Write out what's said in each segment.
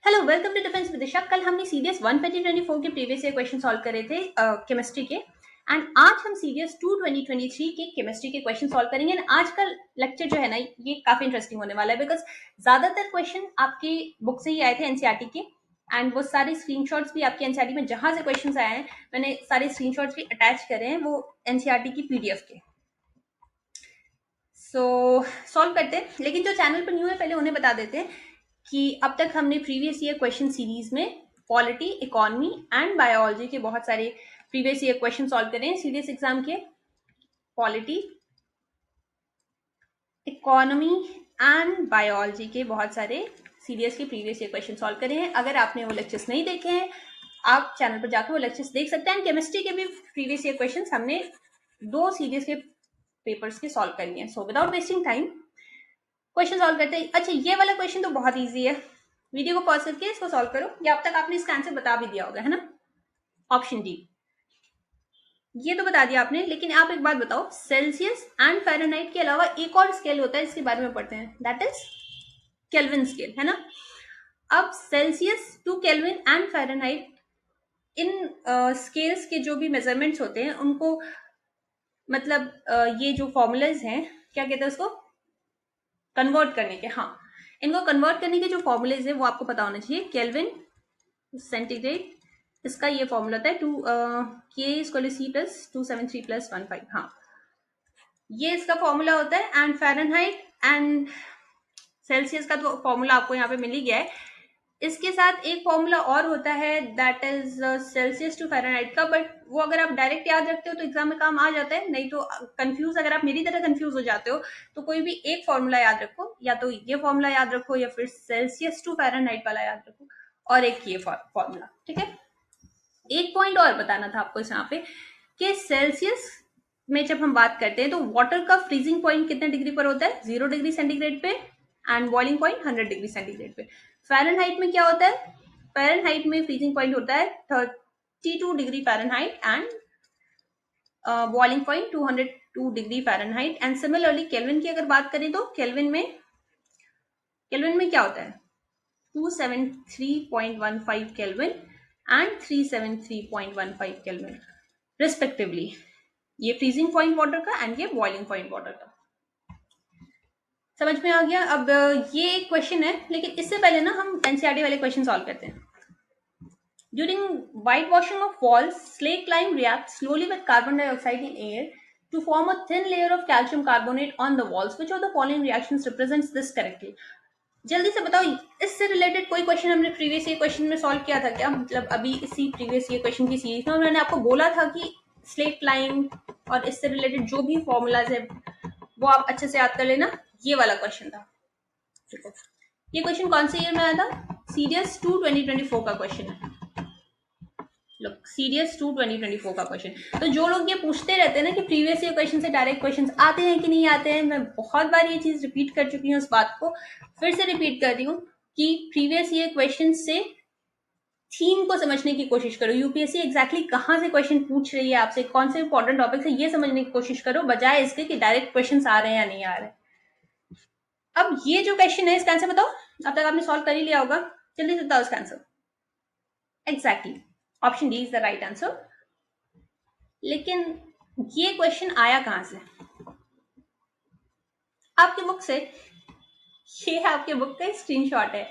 Hello, welcome to defence Vidisha. कल हमने CDS 1 2024 के प्रीवियस ईयर क्वेश्चन सॉल्व करे थे केमिस्ट्री के, एंड आज हम सीडीएस 2 2023 के केमिस्ट्री के क्वेश्चन सॉल्व करेंगे। एंड आज का लेक्चर जो है ना, ये काफी इंटरेस्टिंग होने वाला है बिकॉज ज्यादातर क्वेश्चन आपकी बुक से ही आए थे, एनसीईआरटी के, एंड वो सारे स्क्रीनशॉट्स भी आपके एनसीईआरटी में जहां से क्वेश्चन आए हैं, मैंने सारे स्क्रीनशॉट्स भी अटैच करे हैं वो एनसीईआरटी की पीडीएफ के। सो सॉल्व करते हैं, लेकिन जो चैनल पर न्यू है पहले उन्हें बता देते हैं कि अब तक हमने प्रीवियस ईयर क्वेश्चन सीरीज में पॉलिटी, इकोनॉमी एंड बायोलॉजी के बहुत सारे प्रीवियस ईयर क्वेश्चन सॉल्व करे हैं। सीडीएस एग्जाम के पॉलिटी, इकोनॉमी एंड बायोलॉजी के बहुत सारे सीडीएस के प्रीवियस ईयर क्वेश्चन सॉल्व करे हैं। अगर आपने वो लेक्चर्स नहीं देखे हैं, आप चैनल पर जाकर वो लेक्चर्स देख सकते हैं। केमिस्ट्री के भी प्रीवियस ईयर क्वेश्चन हमने 2 सीडीएस के पेपर्स के सॉल्व करी हैं। So without wasting time question solve करते हैं। अच्छा, ये वाला क्वेश्चन तो बहुत इजी है, वीडियो को पॉज करके इसको सॉल्व करो, या अब तक आपने इसका आंसर बता भी दिया होगा, है ना। ऑप्शन डी, ये तो बता दिया आपने, लेकिन आप एक बात बताओ, सेल्सियस एंड फ़ारेनहाइट के अलावा एक और स्केल होता है, इसके बारे में पढ़ते हैं, दैट इज केल्विन स्केल, है ना। अब Celsius to Kelvin and Fahrenheit, इन स्केल्स के जो भी मेजरमेंट्स होते हैं उनको, मतलब ये जो फॉर्मूलाज हैं, क्या कहते हैं उसको, कन्वर्ट करने के, हाँ, इनको कन्वर्ट करने के जो फॉर्मूलेज है वो आपको पता होना चाहिए। केल्विन सेंटीग्रेड, इसका ये फॉर्मूला होता है K=C+273+15, हाँ, ये इसका फॉर्मूला होता है। एंड फ़ारेनहाइट एंड सेल्सियस का तो फॉर्मूला आपको यहाँ पे मिल ही गया है। इसके साथ एक फॉर्मूला और होता है, that is Celsius to Fahrenheit का, बट वो अगर आप डायरेक्ट याद रखते हो तो एग्जाम में काम आ जाता है, नहीं तो कंफ्यूज, अगर आप मेरी तरह कंफ्यूज हो जाते हो तो कोई भी एक फॉर्मूला याद रखो, या तो ये फॉर्मूला याद रखो या फिर सेल्सियस टू फ़ारेनहाइट वाला याद रखो, और एक ये फॉर्मूला, ठीक है। एक पॉइंट और बताना था आपको यहाँ पे कि सेल्सियस में जब हम बात करते हैं तो वाटर का फ्रीजिंग पॉइंट कितने डिग्री पर होता है, 0 डिग्री सेंटीग्रेड पे, and boiling point 100 degree centigrade पे। फ़ारेनहाइट में क्या होता है, फ़ारेनहाइट में फ्रीजिंग पॉइंट होता है 32 degree Fahrenheit and boiling point 202 degree Fahrenheit. And similarly kelvin की अगर बात करें तो केल्विन में क्या होता है, 273.15 केल्विन एंड 373.15 केल्विन रिस्पेक्टिवली। ये फ्रीजिंग पॉइंट वाटर का एंड ये बॉइलिंग पॉइंट वाटर का। समझ में आ गया। अब ये एक क्वेश्चन है, लेकिन इससे पहले ना हम एनसीईआरटी वाले क्वेश्चन सॉल्व करते हैं। During whitewashing of walls, slake lime reacts slowly with carbon dioxide in air to form a thin layer of calcium carbonate on the walls. Which of the following reactions represents this correctly? जल्दी से बताओ, इससे related कोई question हमने previous year question में solve किया था क्या, मतलब अभी इसी प्रीवियस ईयर क्वेश्चन की सीरीज में मैंने आपको बोला था कि स्लेक लाइन और इससे रिलेटेड जो भी फॉर्मूलाज है वो आप अच्छे से याद कर लेना। ये वाला क्वेश्चन था, देखो ये क्वेश्चन कौन से ईयर में आया था, सीडीएस 2 2024 का क्वेश्चन है। लोग सीडीएस 2 2024 का क्वेश्चन। तो जो लोग ये पूछते रहते हैं ना कि प्रीवियस ईयर क्वेश्चन से डायरेक्ट क्वेश्चंस आते हैं कि नहीं आते हैं, मैं बहुत बार ये चीज रिपीट कर चुकी हूँ, इस बात को फिर से रिपीट कर रही हूँ कि प्रीवियस ईयर क्वेश्चन से थीम को समझने की कोशिश करो। यूपीएससी एग्जैक्टली कहाँ से क्वेश्चन पूछ रही है आपसे, कौन से इंपॉर्टेंट टॉपिक है, ये समझने की कोशिश करो, बजाय इसके कि डायरेक्ट क्वेश्चन आ रहे हैं या नहीं आ रहे। अब ये जो क्वेश्चन है इसका आंसर बताओ, अब तक आपने सॉल्व कर ही लिया होगा, जल्दी से बताओ इसका answer. Exactly option D is the right answer. लेकिन ये क्वेश्चन आया कहां से, आपकी बुक से। ये आपके बुक का स्क्रीनशॉट है,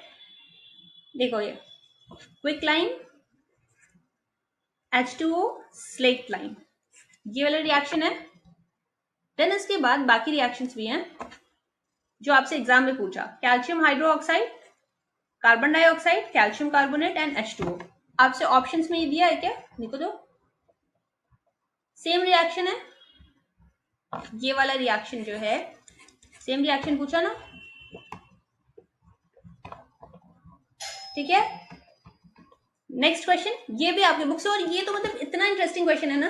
देखो ये quick line H2O slaked lime, ये वाला रिएक्शन है। देन इसके बाद बाकी रिएक्शंस भी हैं जो आपसे एग्जाम में पूछा, calcium hydroxide, carbon dioxide, calcium carbonate and H2O। आपसे ऑप्शंस में ये दिया है क्या, देखो तो सेम रिएक्शन है, ये वाला रिएक्शन जो है सेम रिएक्शन पूछा ना, ठीक है। नेक्स्ट क्वेश्चन, ये भी आपके बुक से, और ये तो मतलब इतना इंटरेस्टिंग क्वेश्चन है ना,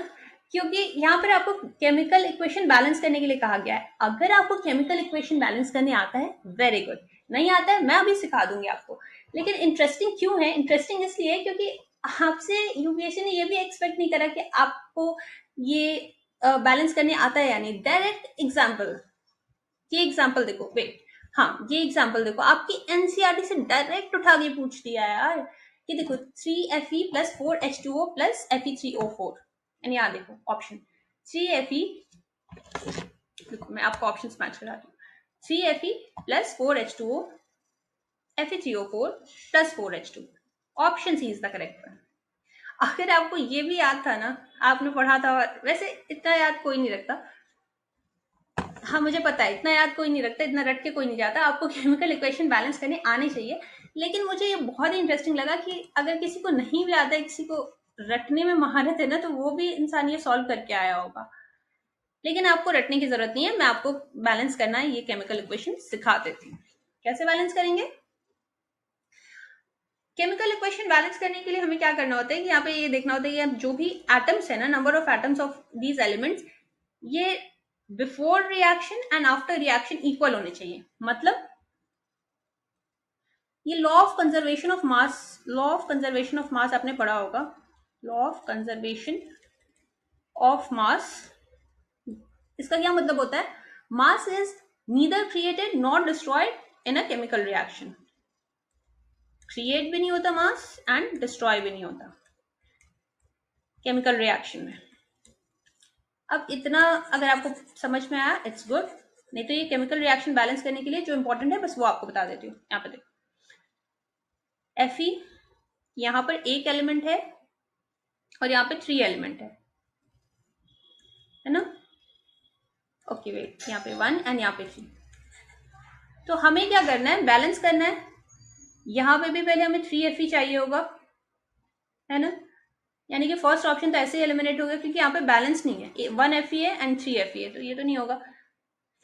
क्योंकि यहाँ पर आपको केमिकल इक्वेशन बैलेंस करने के लिए कहा गया है। अगर आपको केमिकल इक्वेशन बैलेंस करने आता है, वेरी गुड, नहीं आता है मैं अभी सिखा दूंगी आपको। लेकिन इंटरेस्टिंग क्यों है, इंटरेस्टिंग इसलिए क्योंकि आपसे यूपीएससी ने ये भी एक्सपेक्ट नहीं करा कि आपको ये बैलेंस करने आता है या नहीं। डायरेक्ट एग्जाम्पल, ये एग्जाम्पल देखो, वेट, हाँ, ये एग्जाम्पल देखो, आपकी एनसीईआरटी से डायरेक्ट उठा के पूछ दिया है यार, कि देखो 3Fe plus 4H2O plus Fe3O4, and यहाँ देखो ऑप्शन 3Fe, देखो मैं आपको ऑप्शन मैच कराती हूँ, 3Fe plus 4H2O Fe3O4 plus 4H2, option C is the correct one. अगर आपको ये भी याद था ना, आपने पढ़ा था, वैसे इतना याद कोई नहीं रखता, हाँ मुझे पता है इतना याद कोई नहीं रखता, इतना रट के कोई नहीं जाता, आपको केमिकल इक्वेशन बैलेंस करने आने चाहिए। लेकिन मुझे ये बहुत ही इंटरेस्टिंग लगा कि अगर किसी को नहीं भी आता है, किसी को रटने में महारत है ना, तो वो भी इंसान ये सॉल्व करके आया होगा। लेकिन आपको रटने की जरूरत नहीं है, मैं आपको बैलेंस करना है ये केमिकल इक्वेशन सिखा देती हूँ। कैसे बैलेंस करेंगे? केमिकल इक्वेशन बैलेंस करने के लिए हमें क्या करना होता है कि यहाँ पे ये देखना होता है कि जो भी एटम्स है ना, number of atoms of these elements, ये before reaction and after reaction equal होने चाहिए। मतलब ये law of conservation of mass, law of conservation of mass आपने पढ़ा होगा, law of conservation of mass, इसका क्या मतलब होता है? Mass is neither created not destroyed in a chemical reaction. Create भी नहीं होता मास एंड डिस्ट्रॉय भी नहीं होता केमिकल रिएक्शन में। अब इतना अगर आपको समझ में आया इट्स गुड, नहीं तो ये केमिकल रिएक्शन बैलेंस करने के लिए जो इंपॉर्टेंट है बस वो आपको बता देती हूँ। यहाँ पे देखो Fe, यहाँ पर एक एलिमेंट है और यहाँ पे 3 एलिमेंट है ना? ओके वेट, यहाँ पे 1 एंड यहाँ पे 3। तो हमें क्या करना है? बैलेंस करना है। यहाँ पे भी पहले हमें 3Fe चाहिए होगा, है ना? यानी कि फर्स्ट ऑप्शन तो ऐसे ही एलिमिनेट हो गया क्योंकि यहाँ पे बैलेंस नहीं है, 1Fe है एंड 3Fe है, तो ये तो नहीं होगा।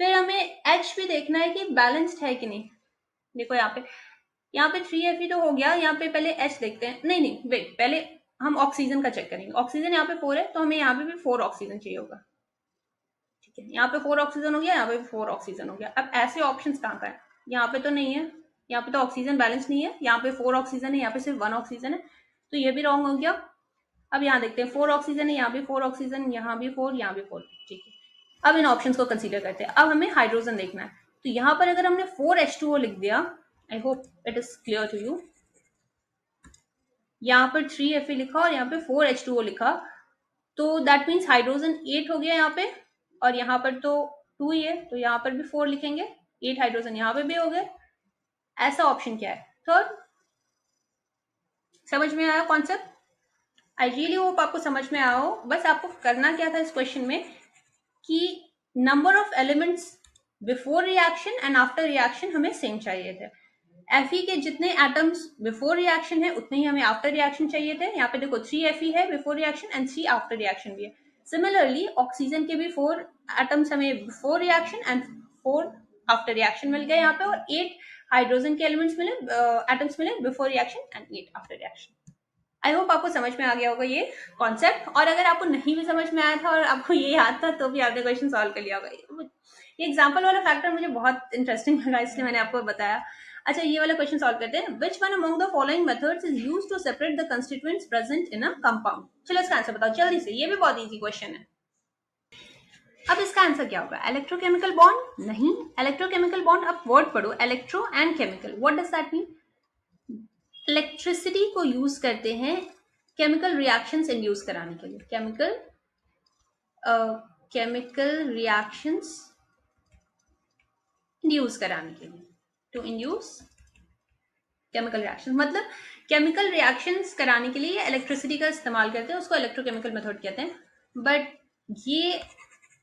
फिर हमें H भी देखना है कि बैलेंस्ड है कि नहीं। देखो यहाँ पे 3Fe तो हो गया, यहाँ पे पहले H देखते हैं। नहीं नहीं वेट, पहले हम ऑक्सीजन का चेक करेंगे। ऑक्सीजन यहाँ पे 4 है, तो हमें यहाँ पे भी 4 ऑक्सीजन चाहिए होगा। ठीक है, यहाँ पे 4 ऑक्सीजन हो गया, यहाँ पे भी 4 ऑक्सीजन हो गया। अब ऐसे ऑप्शन कहाँ का है? यहाँ पे तो नहीं है, यहाँ पे तो ऑक्सीजन बैलेंस नहीं है, यहाँ पे 4 ऑक्सीजन है, यहाँ पे सिर्फ 1 ऑक्सीजन है, तो ये भी रॉन्ग हो गया। अब यहाँ देखते हैं 4 ऑक्सीजन है, यहाँ भी 4 ऑक्सीजन, यहाँ भी 4, यहाँ भी 4। ठीक है, अब इन ऑप्शंस को कंसीडर करते हैं। अब हमें हाइड्रोजन देखना है, तो यहाँ पर अगर हमने 4H2O लिख दिया, I hope it is clear to you, यहाँ पर 3Fe लिखा और यहाँ पे 4H2O लिखा, तो दैट मीन्स हाइड्रोजन 8 हो गया यहाँ पे, और यहाँ पर तो 2 ही है, तो यहाँ पर भी 4 लिखेंगे, 8 हाइड्रोजन यहाँ पे भी हो गए। ऐसा ऑप्शन क्या है? थर्ड। समझ में आया कॉन्सेप्ट? आई रियली होप आपको समझ में आया हो। बस आपको करना क्या था इस क्वेश्चन में कि number of elements before reaction and after reaction हमें सेम चाहिए थे। Fe के जितने एटम्स बिफोर रिएक्शन है उतने ही हमें आफ्टर रिएक्शन चाहिए थे। यहाँ पे देखो 3Fe है before reaction and 3 after reaction भी है। सिमिलरली ऑक्सीजन के भी 4 एटम्स हमें before reaction and 4 after reaction मिल गए यहाँ पे, और 8 हाइड्रोजन के एलिमेंट्स मिले, एटम्स मिले before reaction and 8 after reaction. I hope आपको समझ में आ गया होगा ये कॉन्सेप्ट, और अगर आपको नहीं भी समझ में आया था और आपको ये याद था तो भी आपने क्वेश्चन सॉल्व कर लिया होगा। ये एग्जाम्पल वाला फैक्टर मुझे बहुत इंटरेस्टिंग लगा, इसलिए मैंने आपको बताया। अच्छा, ये वाला क्वेश्चन सॉल्व करते हैं। Which one among the following methods is used to separate the constituents present in a compound? चलो इसका आंसर बताओ जल्दी से, ये भी बहुत इजी क्वेश्चन है। अब इसका आंसर क्या होगा? Electrochemical bond? नहीं, इलेक्ट्रोकेमिकल बॉन्ड अब वर्ड पढ़ो, electro and chemical, what does that mean? Electricity को यूज करते हैं केमिकल रिएक्शंस इंड्यूस कराने के लिए, केमिकल रिएक्शंस इंड्यूस कराने के लिए, टू इंड्यूस केमिकल रिएक्शन, मतलब केमिकल रिएक्शंस कराने के लिए इलेक्ट्रिसिटी का इस्तेमाल करते हैं, उसको इलेक्ट्रोकेमिकल मेथड कहते हैं। बट ये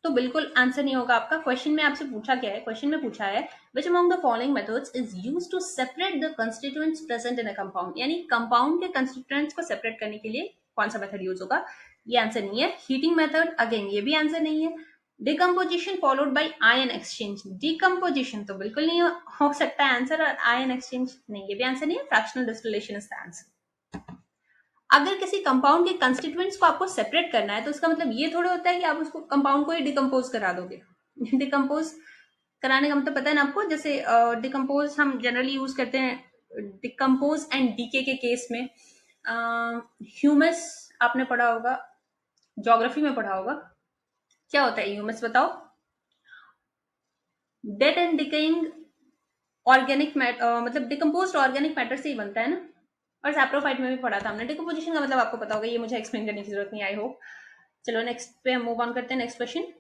तो बिल्कुल आंसर नहीं होगा आपका। क्वेश्चन में आपसे पूछा क्या है? क्वेश्चन में पूछा है which among the following methods is used to separate the constituents present in a compound, यानी कंपाउंड के कंस्टिट्यूएंट्स को सेपरेट करने के लिए कौन सा मेथड यूज होगा? ये आंसर नहीं है। हीटिंग मेथड, अगेन ये भी आंसर नहीं है। Decomposition followed by ion exchange, decomposition तो बिल्कुल नहीं हो सकता है आंसर, और आयन एक्सचेंज नहीं, ये भी आंसर नहीं है। Fractional distillation is the answer. अगर किसी कंपाउंड के कंस्टिट्यूएंट्स को आपको सेपरेट करना है तो इसका मतलब ये थोड़ा होता है कि आप उसको कंपाउंड को ही डिकम्पोज करा दोगे। डिकम्पोज कराने का मतलब पता है ना आपको? जैसे डिकम्पोज हम जनरली यूज करते हैं डिकम्पोज एंड डीके के केस में। ह्यूमस आपने पढ़ा होगा, ज्योग्राफी में पढ़ा होगा। क्या होता है ह्यूमस, बताओ? डेड एंड डिकेइंग ऑर्गेनिक मतलब डिकम्पोज्ड ऑर्गेनिक मैटर से ही बनता है ना, और सैप्रोफाइट में भी पढ़ा था हमने। डिकम्पोजिशन का मतलब आपको पता होगा, ये मुझे एक्सप्लेन करने की जरूरत नहीं, आई होप। चलो नेक्स्ट पे हम मूव ऑन करते हैं। Next question,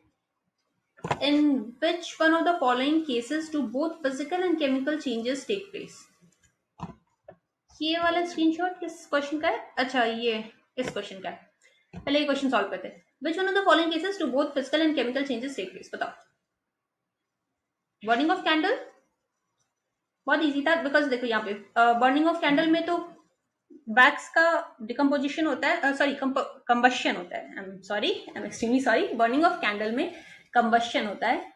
in which one of the following cases do both physical and chemical changes take place? ये वाला स्क्रीनशॉट किस क्वेश्चन का है? अच्छा, ये इस क्वेश्चन का है। पहले ये क्वेश्चन सॉल्व करते हैं। Which one of the following cases do both physical and chemical changes take place? बताओ। बर्निंग ऑफ कैंडल बहुत इजी था, बिकॉज देखो यहाँ पे बर्निंग ऑफ कैंडल में तो वैक्स का डिकम्पोजिशन होता है, सॉरी कंबशन होता है। I am extremely sorry. Burning of candle में कंबशन होता है,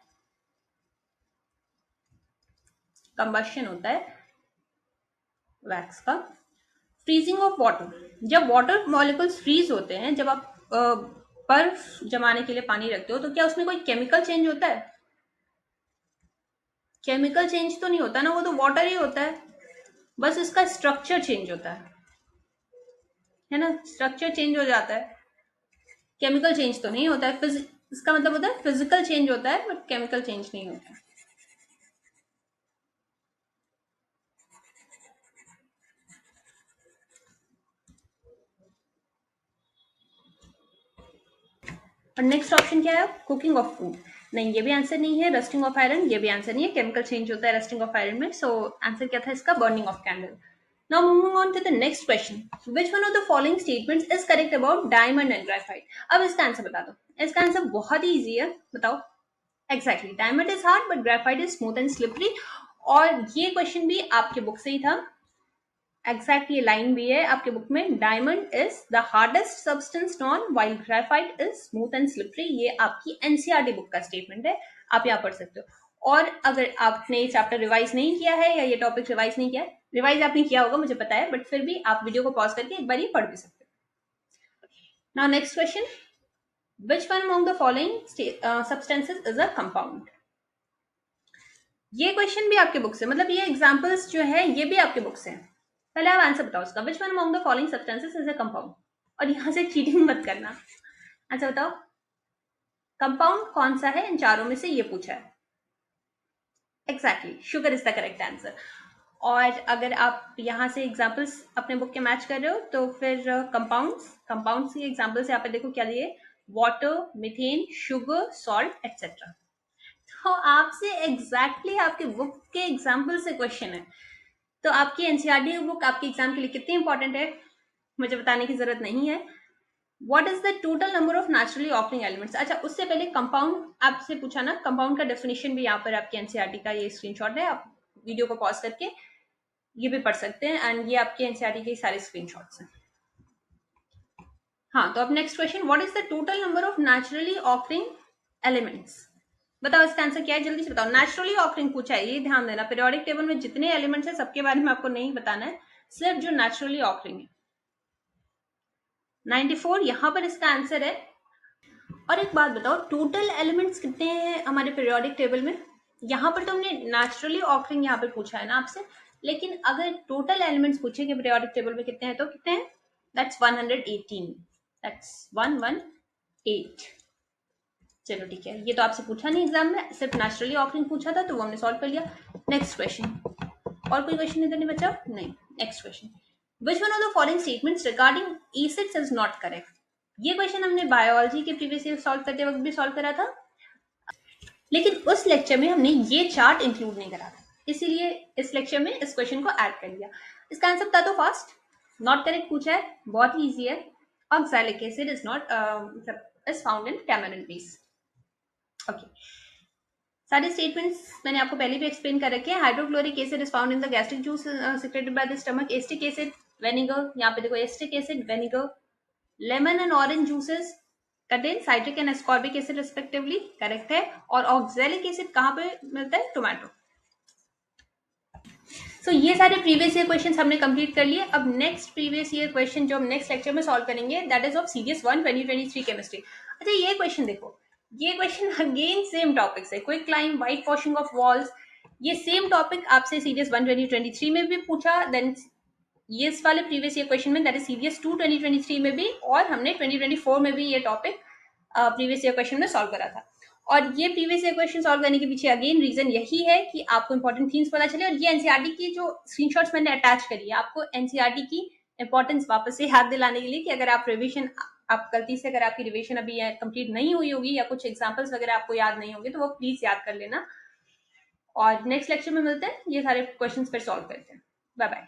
कंबशन होता है वैक्स का। फ्रीजिंग ऑफ वाटर, जब वाटर मॉलिक्यूल्स फ्रीज होते हैं, जब आप बर्फ जमाने के लिए पानी रखते हो, तो क्या उसमें कोई केमिकल चेंज होता है? केमिकल चेंज तो नहीं होता ना, वो तो वाटर ही होता है, बस इसका स्ट्रक्चर चेंज होता है ना, स्ट्रक्चर चेंज हो जाता है। केमिकल चेंज तो नहीं होता है, इसका मतलब होता है फिजिकल चेंज होता है, बट केमिकल चेंज नहीं होता है। और नेक्स्ट ऑप्शन क्या है? Cooking of food. नहीं, ये भी आंसर नहीं है। रस्टिंग ऑफ आयरन, ये भी आंसर नहीं है। केमिकल चेंज होता है रस्टिंग ऑफ आयरन में। सो आंसर क्या था इसका? Burning of candle. Now moving on to the next question, which one of the following statements is correct about diamond and graphite? अब इसका आंसर बता दो। इसका आंसर बहुत ही ईजी है, बताओ। Exactly, diamond is hard but graphite is smooth and slippery. और ये क्वेश्चन भी आपके बुक से ही था। एग्जैक्ट ये लाइन भी है आपके बुक में, diamond is the hardest substance non while graphite is smooth and slippery. ये आपकी एनसीईआरटी बुक का स्टेटमेंट है, आप यहाँ पढ़ सकते हो। और अगर आपने ये चैप्टर रिवाइज नहीं किया है या ये टॉपिक रिवाइज नहीं किया है, रिवाइज आपने किया होगा मुझे पता है, बट फिर भी आप वीडियो को पॉज करके एक बार ये पढ़ भी सकते हो। Now next question, which one among the following substances is a compound? ये क्वेश्चन भी आपके बुक से, मतलब ये एग्जांपल्स जो है ये भी आपके बुक से है। पहले आप आंसर बताओ उसका, विच one among the following substances is a compound? और यहां से चीटिंग मत करना, आंसर बताओ। कंपाउंड कौन सा है इन चारों में से, ये पूछा है। Exactly, sugar is the correct answer. और अगर आप यहाँ से एग्जाम्पल्स अपने बुक के मैच कर रहे हो, तो फिर कंपाउंड्स की एग्जाम्पल्स यहाँ पे देखो क्या दिए, water, methane, sugar, salt etcetera. तो आपसे एग्जैक्टली आपके बुक के एग्जाम्पल से क्वेश्चन है, तो आपकी एनसीईआरटी बुक आपके एग्जाम के लिए कितनी इंपॉर्टेंट है मुझे बताने की जरूरत नहीं है। What is the total number of naturally occurring elements? अच्छा, उससे पहले कंपाउंड आपसे पूछा ना, कंपाउंड का डेफिनेशन भी यहाँ पर आपकी एनसीईआरटी का ये स्क्रीनशॉट है, आप वीडियो को पॉज करके ये भी पढ़ सकते हैं, एंड ये आपके एनसीईआरटी के सारे स्क्रीनशॉट्स हैं। हाँ, तो अब next question, what is the total number of naturally occurring elements? बताओ इसका आंसर क्या है, जल्दी से बताओ। नेचुरली ऑकरिंग पूछा है, ये ध्यान देना, पीरियोडिक टेबल में जितने एलिमेंट्स है सबके बारे में आपको नहीं बताना है, सिर्फ जो नेचुरली ऑकरिंग है। 94 यहाँ पर इसका आंसर है। और एक बात बताओ, टोटल एलिमेंट्स कितने हैं हमारे पीरियोडिक टेबल में? यहाँ पर तो हमने नेचुरली ऑकरिंग यहाँ पे पूछा है ना आपसे, लेकिन अगर टोटल एलिमेंट्स पूछे कि पीरियोडिक टेबल में कितने हैं, तो कितने हैं? That's 118, that's 118। चलो ठीक है, ये तो आपसे पूछा नहीं एग्जाम में, सिर्फ नेचुरली ऑकरिंग पूछा था, तो वो हमने सॉल्व कर लिया। नेक्स्ट क्वेश्चन, और कोई क्वेश्चन इधर नहीं बचा? नहीं। Next question, which one of the following statements regarding acids is not correct? ये क्वेश्चन हमने बायोलॉजी के प्रीवियस ईयर सॉल्व करते वक्त भी सॉल्व करा था, लेकिन उस लेक्चर में हमने ये चार्ट इंक्लूड नहीं करा था, इसीलिए इस लेक्चर में इस क्वेश्चन को ऐड कर लिया। इसका आंसर बता दो फास्ट। नॉट करेक्ट पूछा है, बहुत ही ईजी है। Oxalic acid is not is found in tamarind piece. Okay, सारे स्टेटमेंट्स मैंने आपको पहले भी एक्सप्लेन कर रखे हैं। Hydrochloric acid is found in the gastric juice secreted by the stomach. Acetic acid, vinegar, यहाँ पे देखो acetic acid, vinegar, lemon and orange juices contain citric and ascorbic acid respectively, correct है। और ऑक्सैलिक एसिड कहाँ पे मिलता है? Tomato. सो ये सारे प्रीवियस ईयर क्वेश्चन हमने कंप्लीट कर लिए। अब नेक्स्ट प्रीवियस ईयर क्वेश्चन जो हम नेक्स्ट लेक्चर में सॉल्व करेंगे, that is of CDS 1 2023 chemistry. अच्छा, ये क्वेश्चन देखो, ये क्वेश्चन अगेन सेम टॉपिक से, quick lime, white washing of walls, ये सेम टॉपिक आपसे सीडीएस 1 2023 में भी पूछा, देन ये इस वाले प्रीवियस ईयर क्वेश्चन में दैट इज सीडीएस 2 2023 में भी, और हमने 2024 में भी ये टॉपिक प्रीवियस ईयर क्वेश्चन में सॉल्व करा था। और ये प्रीवियस ईयर क्वेश्चन सॉल्व करने के पीछे अगेन रीजन यही है कि आपको इंपॉर्टेंट थीम्स पता चले, और ये एनसीईआरटी की जो स्क्रीनशॉट्स मैंने अटैच करी है आपको एनसीईआरटी की इंपॉर्टेंस वापस से याद दिलाने के लिए कि अगर आप रिविजन, आप गलती से अगर आपकी रिविजन अभी कंप्लीट नहीं हुई होगी या कुछ एग्जाम्पल्स वगैरह आपको याद नहीं होंगे तो वो प्लीज याद कर लेना। और नेक्स्ट लेक्चर में मिलते हैं, ये सारे क्वेश्चन फिर सॉल्व करते हैं। Bye bye.